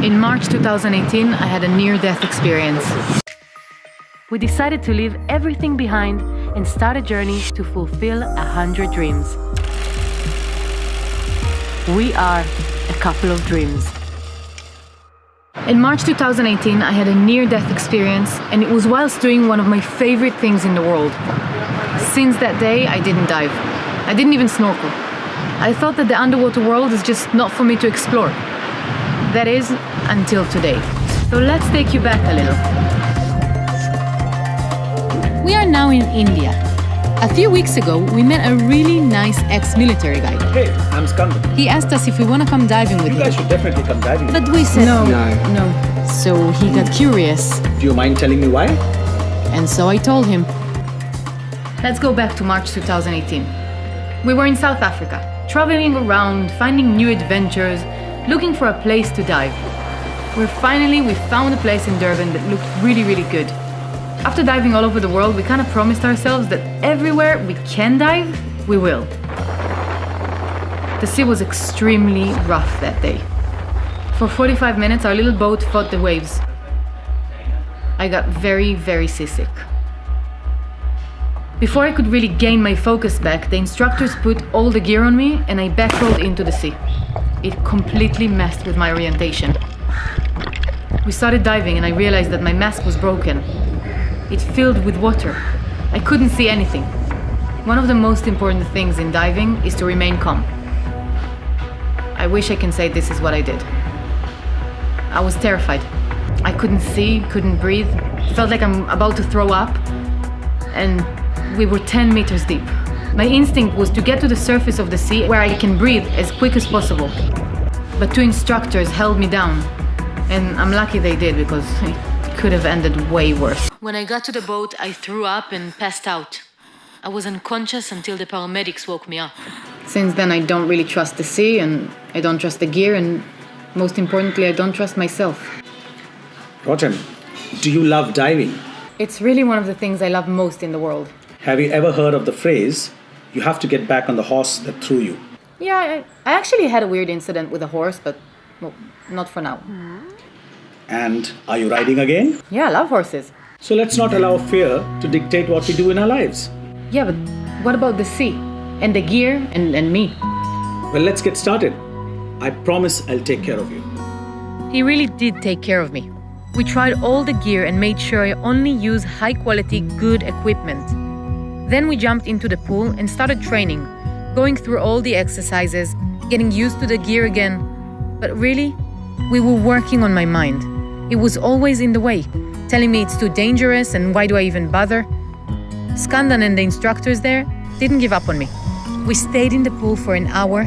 In March 2018, I had a near-death experience. We decided to leave everything behind and start a journey to fulfill 100 dreams. We are a couple of dreams. In March 2018, I had a near-death experience, and it was whilst doing one of my favorite things in the world. Since that day, I didn't dive. I didn't even snorkel. I thought that the underwater world is just not for me to explore. That is, until today. So let's take you back a little. We are now in India. A few weeks ago, we met a really nice ex-military guy. Hey, I'm Scuba. He asked us if we want to come diving with him. You guys should definitely come diving. But we said No. So he got curious. Do you mind telling me why? And so I told him. Let's go back to March 2018. We were in South Africa, traveling around, finding new adventures, looking for a place to dive. We found a place in Durban that looked really, really good. After diving all over the world, we kind of promised ourselves that everywhere we can dive, we will. The sea was extremely rough that day. For 45 minutes, our little boat fought the waves. I got very, very seasick. Before I could really gain my focus back, the instructors put all the gear on me and I backrolled into the sea. It completely messed with my orientation. We started diving and I realized that my mask was broken. It filled with water. I couldn't see anything. One of the most important things in diving is to remain calm. I wish I can say this is what I did. I was terrified. I couldn't see, couldn't breathe. Felt like I'm about to throw up. And we were 10 meters deep. My instinct was to get to the surface of the sea where I can breathe as quick as possible. But two instructors held me down. And I'm lucky they did, because it could have ended way worse. When I got to the boat, I threw up and passed out. I was unconscious until the paramedics woke me up. Since then, I don't really trust the sea, and I don't trust the gear, and most importantly, I don't trust myself. Rotem, do you love diving? It's really one of the things I love most in the world. Have you ever heard of the phrase, you have to get back on the horse that threw you? Yeah, I actually had a weird incident with a horse, but well, not for now. And are you riding again? Yeah, I love horses. So let's not allow fear to dictate what we do in our lives. Yeah, but what about the sea? And the gear and me? Well, let's get started. I promise I'll take care of you. He really did take care of me. We tried all the gear and made sure I only use high-quality, good equipment. Then we jumped into the pool and started training, going through all the exercises, getting used to the gear again. But really, we were working on my mind. It was always in the way, telling me it's too dangerous and why do I even bother? Skandan and the instructors there didn't give up on me. We stayed in the pool for an hour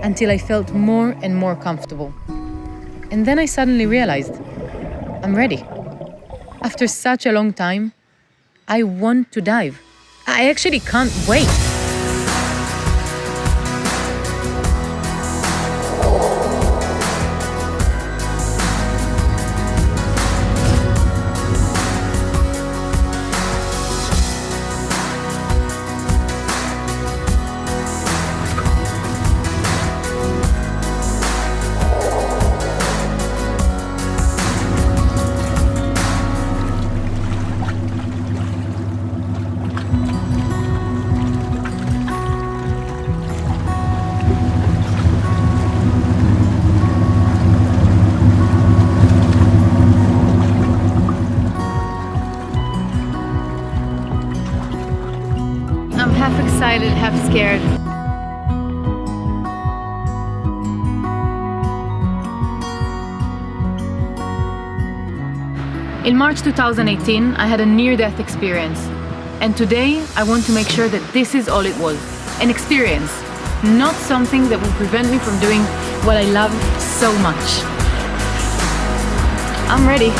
until I felt more and more comfortable. And then I suddenly realized, I'm ready. After such a long time, I want to dive. I actually can't wait. I'm half excited, half scared. In March 2018, I had a near-death experience. And today, I want to make sure that this is all it was. An experience, not something that will prevent me from doing what I love so much. I'm ready.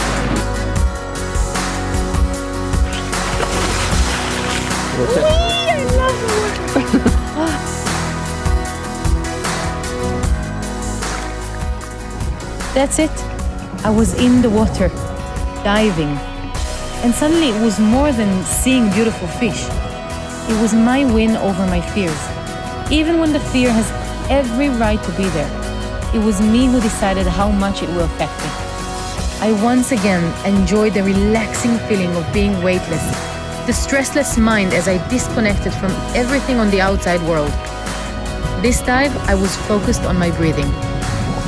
That's it. I was in the water, diving. And suddenly it was more than seeing beautiful fish. It was my win over my fears. Even when the fear has every right to be there, it was me who decided how much it will affect me. I once again enjoyed the relaxing feeling of being weightless, the stressless mind as I disconnected from everything on the outside world. This dive, I was focused on my breathing.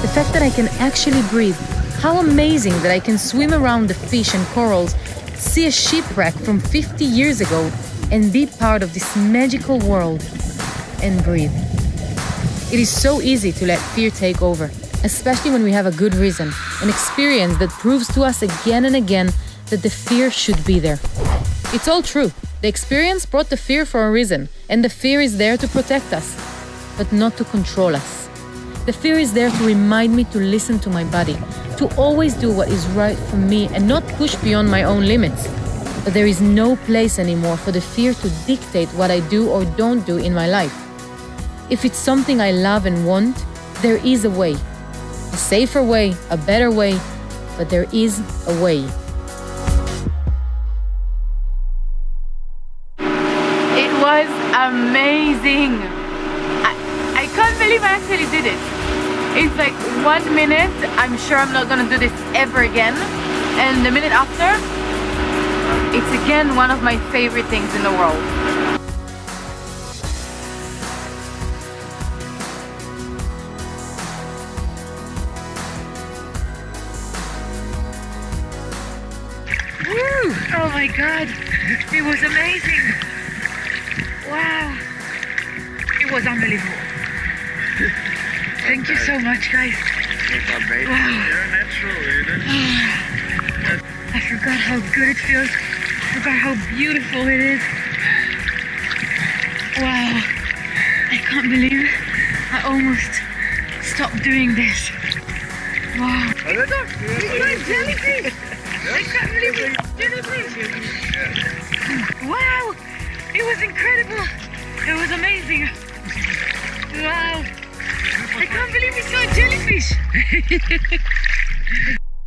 The fact that I can actually breathe, how amazing that I can swim around the fish and corals, see a shipwreck from 50 years ago, and be part of this magical world and breathe. It is so easy to let fear take over, especially when we have a good reason, an experience that proves to us again and again that the fear should be there. It's all true. The experience brought the fear for a reason, and the fear is there to protect us, but not to control us. The fear is there to remind me to listen to my body, to always do what is right for me and not push beyond my own limits. But there is no place anymore for the fear to dictate what I do or don't do in my life. If it's something I love and want, there is a way. A safer way, a better way, but there is a way. It was amazing. I can't believe I actually did it. It's like 1 minute, I'm sure I'm not gonna do this ever again. And the minute after, it's again one of my favorite things in the world. Woo! Oh my God, it was amazing. Wow, it was unbelievable. Thank you so much, guys. Wow. You're natural, I forgot how good it feels. I forgot how beautiful it is. Wow. I can't believe I almost stopped doing this. Wow. It's like jellyfish. I can't believe it's jellyfish. Wow. It was incredible. It was amazing. Wow. I can't believe we saw a jellyfish.